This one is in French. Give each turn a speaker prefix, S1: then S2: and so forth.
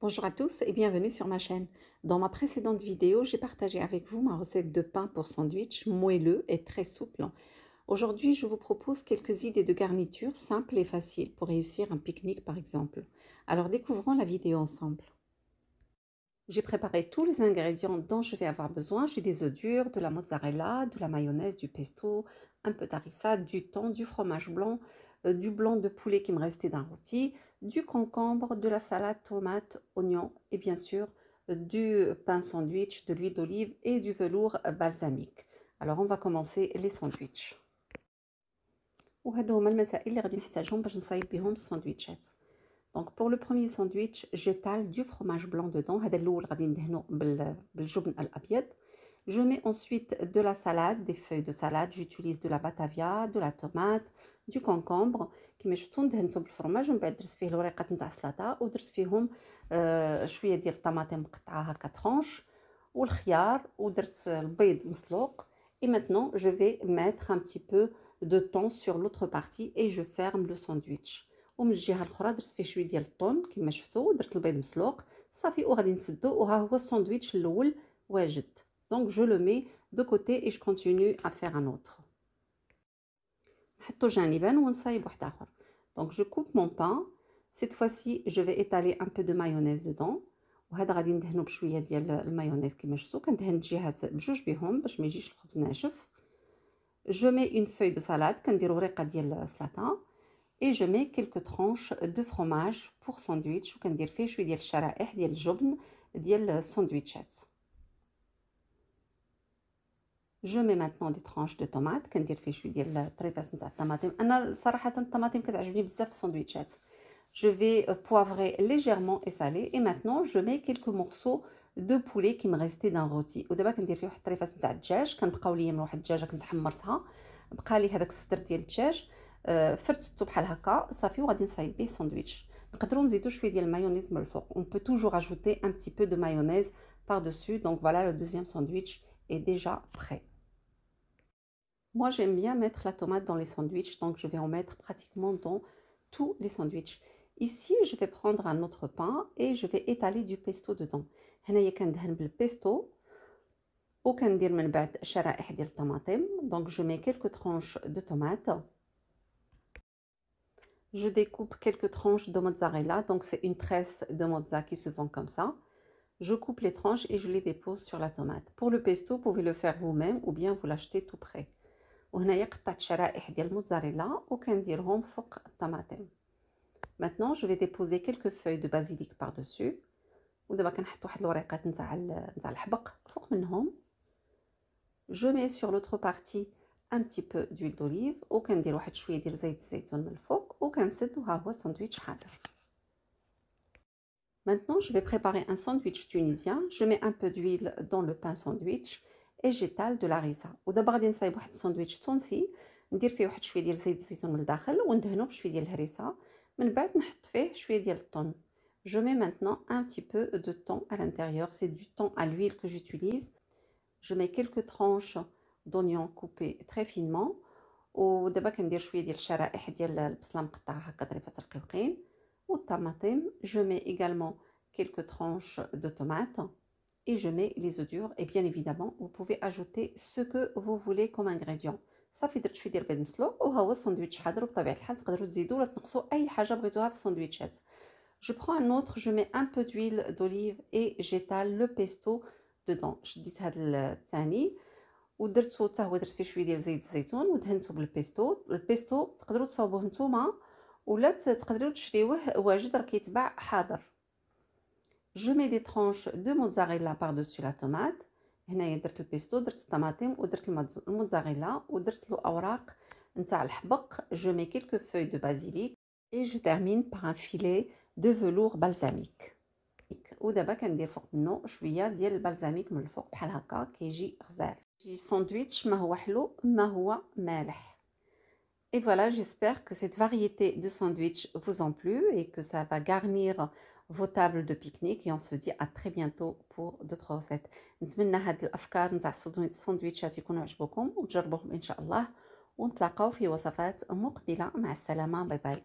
S1: Bonjour à tous et bienvenue sur ma chaîne. Dans ma précédente vidéo, j'ai partagé avec vous ma recette de pain pour sandwich moelleux et très souple. Aujourd'hui, je vous propose quelques idées de garniture simples et faciles pour réussir un pique-nique par exemple. Alors découvrons la vidéo ensemble. J'ai préparé tous les ingrédients dont je vais avoir besoin. J'ai des œufs durs, de la mozzarella, de la mayonnaise, du pesto, un peu d'harissa, du thon, du fromage blanc, du blanc de poulet qui me restait d'un rôti, du concombre, de la salade, tomate, oignons et bien sûr du pain sandwich, de l'huile d'olive et du velours balsamique. Alors on va commencer les sandwichs. وهادو هما المسائل اللي غادي نحتاجهم باش نصايب بهم الساندويتشات. Donc pour le premier sandwich, j'étale du fromage blanc dedans. هذا الأول غادي ندهنو بالجبن الأبيض. Je mets ensuite de la salade, des feuilles de salade. J'utilise de la batavia, de la tomate, du concombre. كما شفتوا دهنته بالفرماج ومن بعد درت فيه الوريقات نتاع السلطة ودرت فيهم شوية ديال الطماطم مقطعة هكا طرونش والخيار ودرت البيض مسلوق. Et maintenant, je vais mettre un petit peu de thon sur l'autre partie et je ferme le sandwich. ومن الجهه الاخرى درت فيه شويه ديال الطون كما شفتوا درت البيض مسلوق صافي وغادي نسدو وها هو الساندويتش الاول واجد. Donc je le mets de côté et je continue à faire un autre. نحطو جانبا ونصايب واحد اخر. Donc je coupe mon pain. Cette fois-ci je vais étaler un peu de mayonnaise dedans. وهذا غادي ندهنو بشويه ديال المايونيز كما شفتوا كندهن الجهات بجوج بهم باش ما يجيش الخبز ناشف. Je mets une feuille de salade كندير وريقه ديال السلطه. Et je mets quelques tranches de fromage pour sandwich وكندير فيه شويه ديال الشرائح ديال الجبن ديال الساندويتشات. Je mets maintenant des tranches de tomates كندير فيه شويه ديال الطريفاس نتاع الطماطم. انا صراحه الطماطم كتعجبني بزاف في الساندويتشات. Je vais poivrer légèrement et saler et maintenant je mets quelques morceaux de poulet qui me restaient d'un rôti. ودابا كندير فيه واحد الطريفاس نتاع الدجاج كنبقاو ليا من واحد الدجاجه كنت حمرتها بقى لي هذاك الصدر ديال الدجاج فرتتو بحال هكا صافي وغادي نصايب به ساندويتش. نقدروا نزيدوا شويه ديال المايونيز من الفوق. On peut toujours ajouter un petit peu de mayonnaise par-dessus. Donc voilà, le deuxième sandwich est déjà prêt. Moi j'aime bien mettre la tomate dans les sandwichs, donc je vais en mettre pratiquement dans tous les sandwichs. Ici je vais prendre un autre pain et je vais étaler du pesto dedans. هنايا كندهن بالبيستو وكندير من بعد شرائح ديال الطماطم. Donc je mets quelques tranches de tomates. Je découpe quelques tranches de mozzarella, donc c'est une tresse de mozza qui se vend comme ça. Je coupe les tranches et je les dépose sur la tomate. Pour le pesto, vous pouvez le faire vous-même ou bien vous l'achetez tout prêt. وهنايا قطعت شرائح ديال الموتزاريلا وكنديرهم فوق الطماطم. Maintenant, je vais déposer quelques feuilles de basilic par-dessus. ودابا كنحط واحد الوريقات نتاع الحبق فوق منهم. Je mets sur l'autre partie un petit peu d'huile d'olive وكندير واحد شويه ديال زيت الزيتون من الفوق وكنسد وها هو ساندويتش حاضر. Maintenant, je vais préparer un sandwich tunisien. Je mets un peu d'huile dans le pain sandwich et j'étale de l'harissa. ودابا غادي نصايب واحد الساندويتش تونسي ندير فيه واحد شويه ديال زيت الزيتون من الداخل وندهنو بشويه ديال الهريسه من بعد نحط فيه شويه ديال الطون. Je mets maintenant un petit peu de thon à l'intérieur. C'est du thon à l'huile que j'utilise. Je mets quelques tranches d'oignons coupés très finement. ودابا كندير شويه ديال الشرائح ديال البصله مقطعه هكا طريفات رقيقين والطماطم. Je mets également quelques tranches de tomates et je mets les œufs durs et bien évidemment vous pouvez ajouter ce que vous voulez comme ingrédient. صافي درت شويه ديال البيض مسلوق وها هو الساندويتش حاضر. وبطبيعه الحال تقدروا تزيدوا ولا تنقصوا اي حاجه بغيتوها في الساندويتشات. Je prends un autre, je mets un peu d'huile d'olive et j'étale le pesto dedans. شديت هذا الثاني ودرتو حتى هو درت فيه شويه ديال زيت الزيتون ودهنته بالبيستو. البيستو تقدروا تصاوبوه نتوما ولا تقدروا تشريوه واجد راه كيتباع حاضر. Je mets des tranches de mozzarella par-dessus la tomate. هنايا درت البيستو درت الطماطم ودرت الموتزاريلا ودرت له اوراق نتاع الحبق. Je mets quelques feuilles de basilic et je termine par un filet de velours balsamique. ودابا كندير فوق منه شويه ديال البلزاميك من الفوق بحال هكا كيجي غزال. يجي ساندويتش ما هو حلو ما هو مالح. Et voilà, j'espère que cette variété de sandwich vous a plu et que ça va garnir vos tables de pique-nique. Et on se dit à très bientôt pour d'autres recettes. نتمنى هاد الافكار نتاع الساندويتشات يكونوا عجبوكم وتجربوهم ان شاء الله ونتلاقاو في وصفات مقبله. مع السلامه. باي باي.